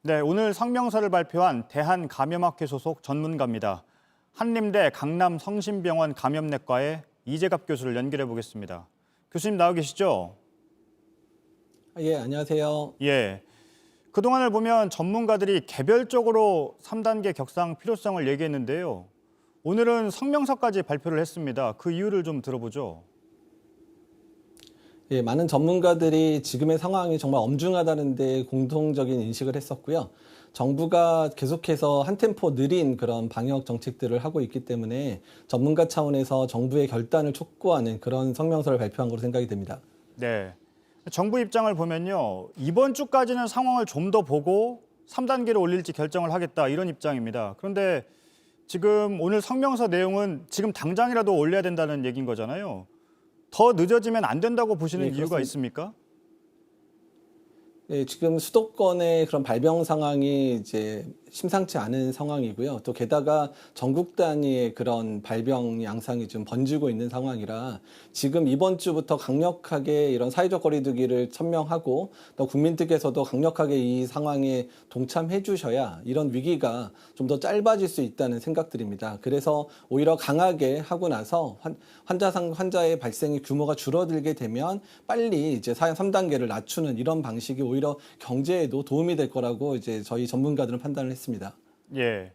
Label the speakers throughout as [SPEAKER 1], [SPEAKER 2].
[SPEAKER 1] 네, 오늘 성명서를 발표한 대한감염학회 소속 전문가입니다. 한림대 강남성심병원 감염내과의 이재갑 교수를 연결해 보겠습니다. 교수님 나와 계시죠?
[SPEAKER 2] 예, 안녕하세요.
[SPEAKER 1] 예. 그동안을 보면 전문가들이 개별적으로 3단계 격상 필요성을 얘기했는데요. 오늘은 성명서까지 발표를 했습니다. 그 이유를 좀 들어보죠.
[SPEAKER 2] 예, 많은 전문가들이 지금의 상황이 정말 엄중하다는 데 공통적인 인식을 했었고요. 정부가 계속해서 한 템포 느린 그런 방역 정책들을 하고 있기 때문에 전문가 차원에서 정부의 결단을 촉구하는 그런 성명서를 발표한 것으로 생각이 됩니다.
[SPEAKER 1] 네. 정부 입장을 보면요. 이번 주까지는 상황을 좀 더 보고 3단계로 올릴지 결정을 하겠다 이런 입장입니다. 그런데 지금 오늘 성명서 내용은 지금 당장이라도 올려야 된다는 얘기인 거잖아요. 더 늦어지면 안 된다고 보시는
[SPEAKER 2] 예,
[SPEAKER 1] 이유가
[SPEAKER 2] 그렇습니다.
[SPEAKER 1] 있습니까?
[SPEAKER 2] 예, 지금 수도권의 그런 발병 상황이 이제 심상치 않은 상황이고요. 또 게다가 전국 단위의 그런 발병 양상이 좀 번지고 있는 상황이라 지금 이번 주부터 강력하게 이런 사회적 거리두기를 천명하고 또 국민들께서도 강력하게 이 상황에 동참해 주셔야 이런 위기가 좀 더 짧아질 수 있다는 생각들입니다. 그래서 오히려 강하게 하고 나서 환자의 발생의 규모가 줄어들게 되면 빨리 이제 3단계를 낮추는 이런 방식이 오히려 경제에도 도움이 될 거라고 이제 저희 전문가들은 판단을 했습니다.
[SPEAKER 1] 예.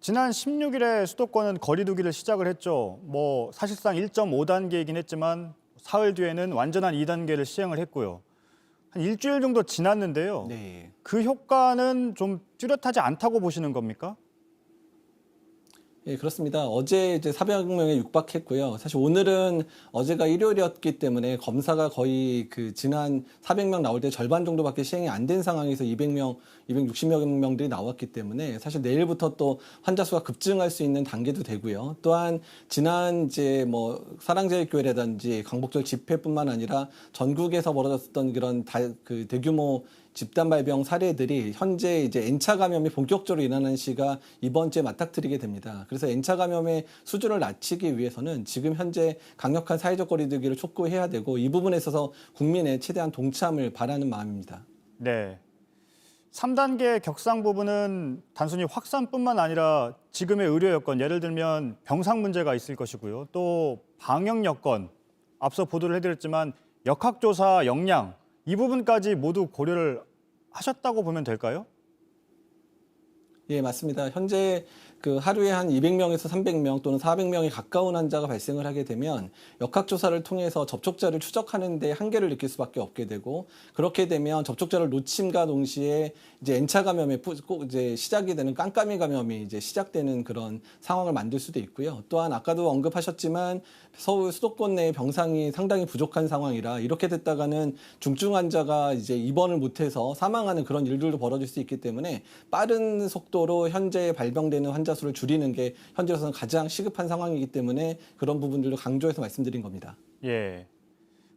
[SPEAKER 1] 지난 16일에 수도권은 거리두기를 시작을 했죠. 사실상 1.5단계이긴 했지만 사흘 뒤에는 완전한 2단계를 시행을 했고요. 한 일주일 정도 지났는데요.
[SPEAKER 2] 네.
[SPEAKER 1] 그 효과는 좀 뚜렷하지 않다고 보시는 겁니까?
[SPEAKER 2] 예, 그렇습니다. 어제 이제 400명에 육박했고요. 사실 오늘은 어제가 일요일이었기 때문에 검사가 거의 그 지난 400명 나올 때 절반 정도밖에 시행이 안 된 상황에서 200명, 260여 명들이 나왔기 때문에 사실 내일부터 또 환자 수가 급증할 수 있는 단계도 되고요. 또한 지난 이제 사랑제일교회라든지 광복절 집회뿐만 아니라 전국에서 벌어졌던 그런 대규모 집단 발병 사례들이 현재 이제 N차 감염이 본격적으로 일어나는 시가 이번 주에 맞닥뜨리게 됩니다. 그래서 N차 감염의 수준을 낮추기 위해서는 지금 현재 강력한 사회적 거리두기를 촉구해야 되고 이 부분에 있어서 국민의 최대한 동참을 바라는 마음입니다.
[SPEAKER 1] 네. 3단계 격상 부분은 단순히 확산뿐만 아니라 지금의 의료 여건, 예를 들면 병상 문제가 있을 것이고요. 또 방역 여건, 앞서 보도를 해드렸지만 역학조사 역량, 이 부분까지 모두 고려를 하셨다고 보면 될까요?
[SPEAKER 2] 예, 맞습니다. 현재 그 하루에 한 200명에서 300명 또는 400명에 가까운 환자가 발생을 하게 되면 역학조사를 통해서 접촉자를 추적하는 데 한계를 느낄 수밖에 없게 되고 그렇게 되면 접촉자를 놓침과 동시에 이제 N차 감염에 꼭 이제 시작이 되는 깜깜이 감염이 이제 시작되는 그런 상황을 만들 수도 있고요. 또한 아까도 언급하셨지만 서울 수도권 내 병상이 상당히 부족한 상황이라 이렇게 됐다가는 중증 환자가 이제 입원을 못해서 사망하는 그런 일들도 벌어질 수 있기 때문에 빠른 속도로 현재 발병되는 환자 수를 줄이는 게 현재로서는 가장 시급한 상황이기 때문에 그런 부분들도 강조해서 말씀드린 겁니다.
[SPEAKER 1] 예.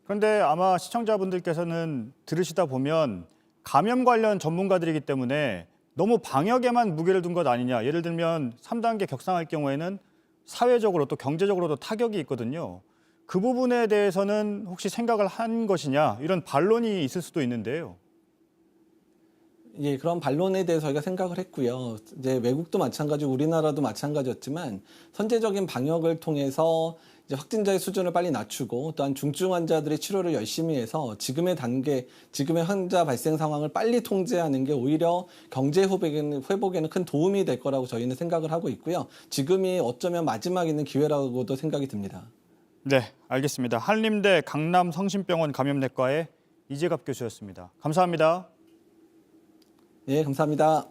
[SPEAKER 1] 그런데 아마 시청자분들께서는 들으시다 보면 감염 관련 전문가들이기 때문에 너무 방역에만 무게를 둔 것 아니냐. 예를 들면 3단계 격상할 경우에는 사회적으로 또 경제적으로도 타격이 있거든요. 그 부분에 대해서는 혹시 생각을 한 것이냐 이런 반론이 있을 수도 있는데요.
[SPEAKER 2] 예, 그런 반론에 대해서 저희가 생각을 했고요. 이제 외국도 마찬가지고 우리나라도 마찬가지였지만 선제적인 방역을 통해서 이제 확진자의 수준을 빨리 낮추고 또한 중증 환자들의 치료를 열심히 해서 지금의 환자 발생 상황을 빨리 통제하는 게 오히려 경제 회복에는 큰 도움이 될 거라고 저희는 생각을 하고 있고요. 지금이 어쩌면 마지막 있는 기회라고도 생각이 듭니다.
[SPEAKER 1] 네, 알겠습니다. 한림대 강남성심병원 감염내과의 이재갑 교수였습니다. 감사합니다.
[SPEAKER 2] 예, 감사합니다.